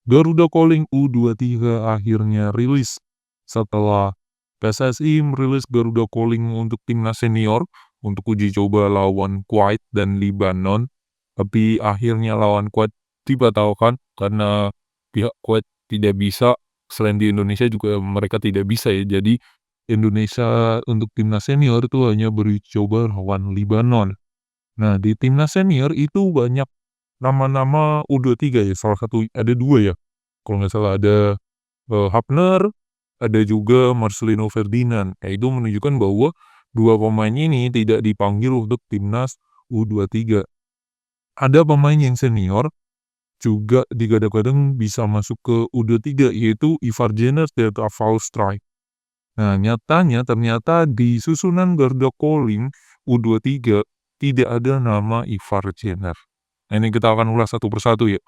Garuda Calling U23 akhirnya rilis setelah PSSI merilis Garuda Calling untuk timnas senior untuk uji coba lawan Kuwait dan Libanon. Tapi akhirnya lawan Kuwait dibatalkan karena pihak Kuwait tidak bisa, selain di Indonesia juga mereka tidak bisa ya. Jadi Indonesia untuk timnas senior itu hanya beruji coba lawan Libanon. Nah, di timnas senior itu banyak nama-nama U23 ya, salah satu ada 2 ya, kalau nggak salah ada, Hapner, ada juga Marcelino Ferdinand. Nah, itu menunjukkan bahwa 2 pemain ini tidak dipanggil untuk timnas U23. Ada pemain yang senior juga digadang-gadang bisa masuk ke U23 yaitu Ivar Jenner dan Rafał Strijk. Nah, nyatanya ternyata di susunan Garuda Calling U23 tidak ada nama Ivar Jenner. Nah, ini kita akan ulas satu persatu ya.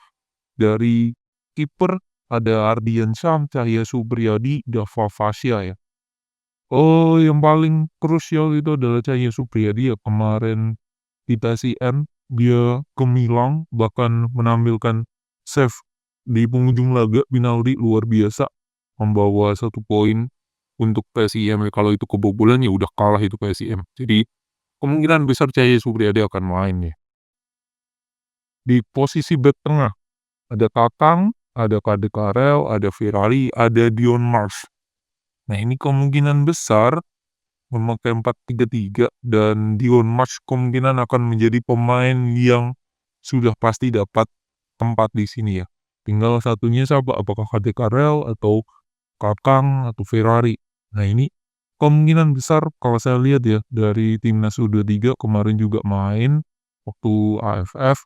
Dari kiper ada Ardian Syam, Cahya Supriyadi, Dava Fasya ya. Oh, yang paling krusial itu adalah Cahya Supriyadi ya. Kemarin di PSIM dia gemilang bahkan menampilkan save di penghujung laga penalti luar biasa, membawa 1 poin untuk PSIM ya. Kalau itu kebobolan ya udah kalah itu PSIM. Jadi kemungkinan besar Cahya Supriyadi akan main ya. Di posisi bek tengah ada Kakang, ada Kade Karel, ada Ferrari, ada Dion Mars. Nah, ini kemungkinan besar memakai 4-3-3 dan Dion Mars kemungkinan akan menjadi pemain yang sudah pasti dapat tempat di sini ya. Tinggal satunya siapa, apakah Kade Karel atau Kakang atau Ferrari. Nah, ini kemungkinan besar kalau saya lihat ya dari timnas U23 kemarin juga main waktu AFF,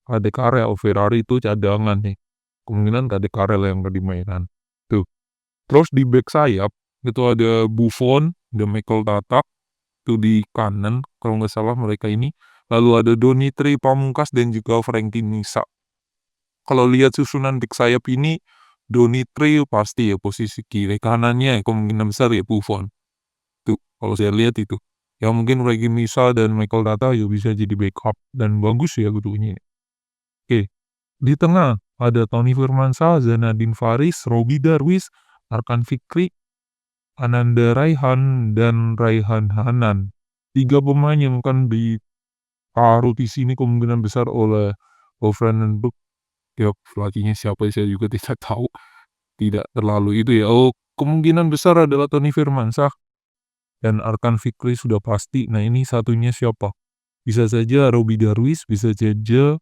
Kade Karel, Ferrari itu cadangan nih. Kemungkinan Kade Karel yang gak dimainan. Tuh. Terus di back sayap itu ada Buffon, ada Michael Tatak, itu di kanan kalau nggak salah mereka ini. Lalu ada Donitri Pamungkas dan juga Frankie Nisa. Kalau lihat susunan back sayap ini, Donitri pasti ya posisi kiri, kanannya ya kemungkinan besar ya Buffon. Tuh, kalau saya lihat itu. Ya mungkin Frankie Nisa dan Michael Tatak ya bisa jadi backup dan bagus ya keduanya. Oke, di tengah ada Toni Firmansyah, Zanadin Faris, Robi Darwis, Arkan Fikri, Ananda Raihan, dan Raihan Hanan. 3 pemain yang akan ditaruh di sini kemungkinan besar oleh Vandenberg. Ya, pelatihnya siapa saya juga tidak tahu. Tidak terlalu itu ya. Oh, kemungkinan besar adalah Toni Firmansyah dan Arkan Fikri sudah pasti. Nah, ini satunya siapa? Bisa saja Robi Darwis, bisa saja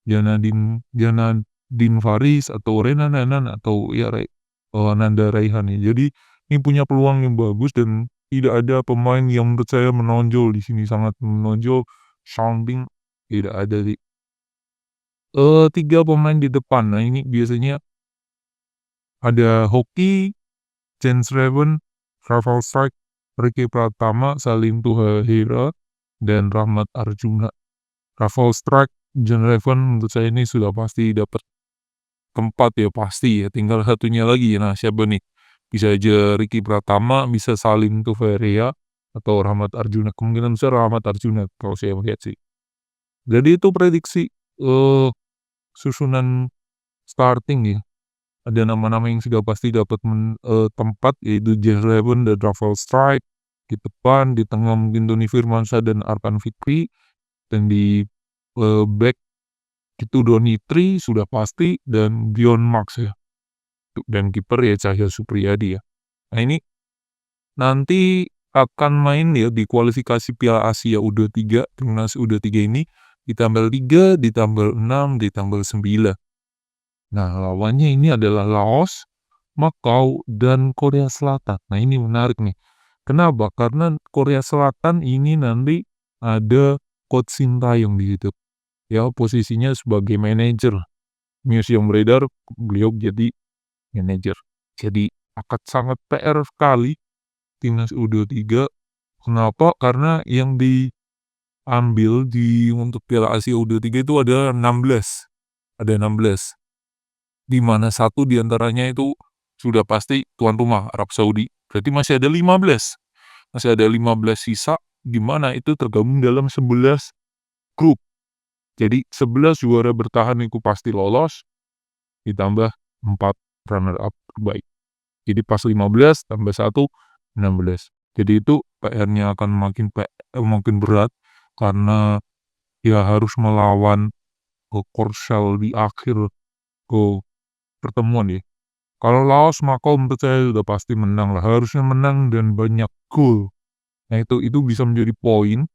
Janadin Faris atau Renan Nanan atau ya Nanda Raihan ya. Jadi ini punya peluang yang bagus dan tidak ada pemain yang menurut saya menonjol di sini, sangat menonjol, sounding tidak ada sih. 3 pemain di depan. Nah, ini biasanya ada Hoki, Jens Reven, Rafał Strijk, Ricky Pratama, Salim Tuhahira, dan Rahmat Arjuna. Rafał Strijk, Jens Reven menurut saya ini sudah pasti dapat tempat ya pasti ya, tinggal satunya lagi. Nah, siapa nih? Bisa aja Ricky Pratama, bisa Salim Tuveria, atau Rahmat Arjuna. Kemungkinan besar Rahmat Arjuna kalau saya melihat sih. Jadi itu prediksi susunan starting ya. Ada nama-nama yang sudah pasti dapat tempat yaitu Jens Reven dan Rafał Strijk di depan, di tengah mungkin Doni Firmansyah dan Arkan Fikri, dan di back itu Donitri sudah pasti dan Dion Max ya. Dan kiper ya Cahya Supriyadi ya. Nah, ini nanti akan main ya di kualifikasi Piala Asia U23, timnas U23 ini di tanggal 3, di tanggal 6, di tanggal 9. Nah, lawannya ini adalah Laos, Macau, dan Korea Selatan. Nah, ini menarik nih. Kenapa? Karena Korea Selatan ini nanti ada Coach Sintayong di situ. Ya, posisinya sebagai manajer. News yang beredar, beliau jadi manajer. Jadi akan sangat PR sekali timnas U23. Kenapa? Karena yang diambil untuk Piala Asia U23 itu ada 16. Ada 16. Di mana satu diantaranya itu sudah pasti tuan rumah Arab Saudi. Berarti masih ada 15. Masih ada 15 sisa di mana itu tergabung dalam 11 grup. Jadi 11 juara bertahan itu pasti lolos. Ditambah 4 runner up terbaik. Jadi pas 15 tambah 1, 16. Jadi itu PR-nya akan makin berat karena ya harus melawan Korsel di akhir pertemuan ya. Kalau Laos Makau menurut saya udah pasti menang lah, harusnya menang dan banyak gol. Nah itu bisa menjadi poin,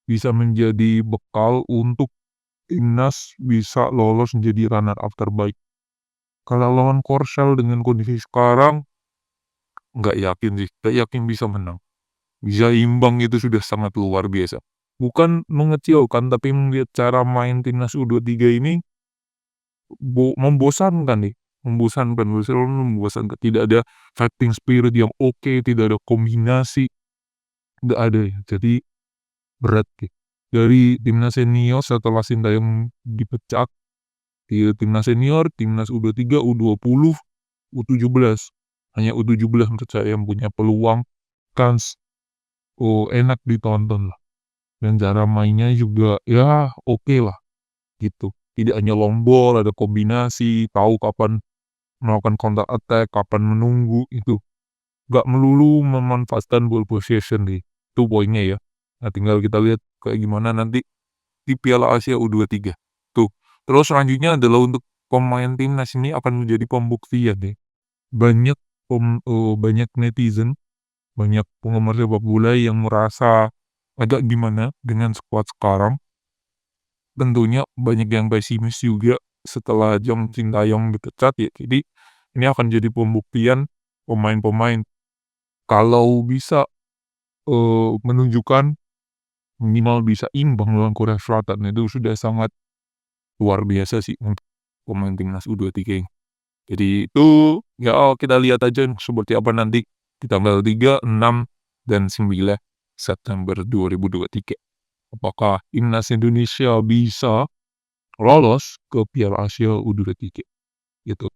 bisa menjadi bekal untuk timnas bisa lolos menjadi runner up terbaik. Kalau lawan Korsel dengan kondisi sekarang, nggak yakin sih, nggak yakin bisa menang. Bisa imbang itu sudah sangat luar biasa. Bukan mengecilkan, tapi melihat cara main timnas U23 ini membosankan nih, membosankan. Tidak ada fighting spirit yang oke, tidak ada kombinasi, nggak ada ya. Jadi berat nih. Dari timnas senior setelah Sintayong dipecat, di timnas senior, timnas U23, U20, U17. Hanya U17 menurut saya yang punya peluang, kans, enak ditonton lah. Dan cara mainnya juga ya oke lah gitu. Tidak hanya long ball, ada kombinasi, tahu kapan melakukan counter attack, kapan menunggu itu. Nggak melulu memanfaatkan ball possession nih. Itu poinnya ya. Nah tinggal kita lihat kayak gimana nanti di Piala Asia U23. Tuh. Terus selanjutnya adalah untuk pemain timnas ini akan menjadi pembuktian nih. Banyak netizen, banyak penggemar sepak bola yang merasa agak gimana dengan skuad sekarang. Tentunya banyak yang pesimis juga setelah Jong Sintayong dipecat ya. Jadi ini akan jadi pembuktian pemain-pemain kalau bisa menunjukkan minimal bisa imbang lawan Korea Selatan itu sudah sangat luar biasa sih untuk pemain timnas U23 ini. Jadi itu ya kita lihat aja seperti apa nanti di tanggal 3, 6, dan 9 September 2023. Apakah timnas Indonesia bisa lolos ke Piala Asia U23 gitu.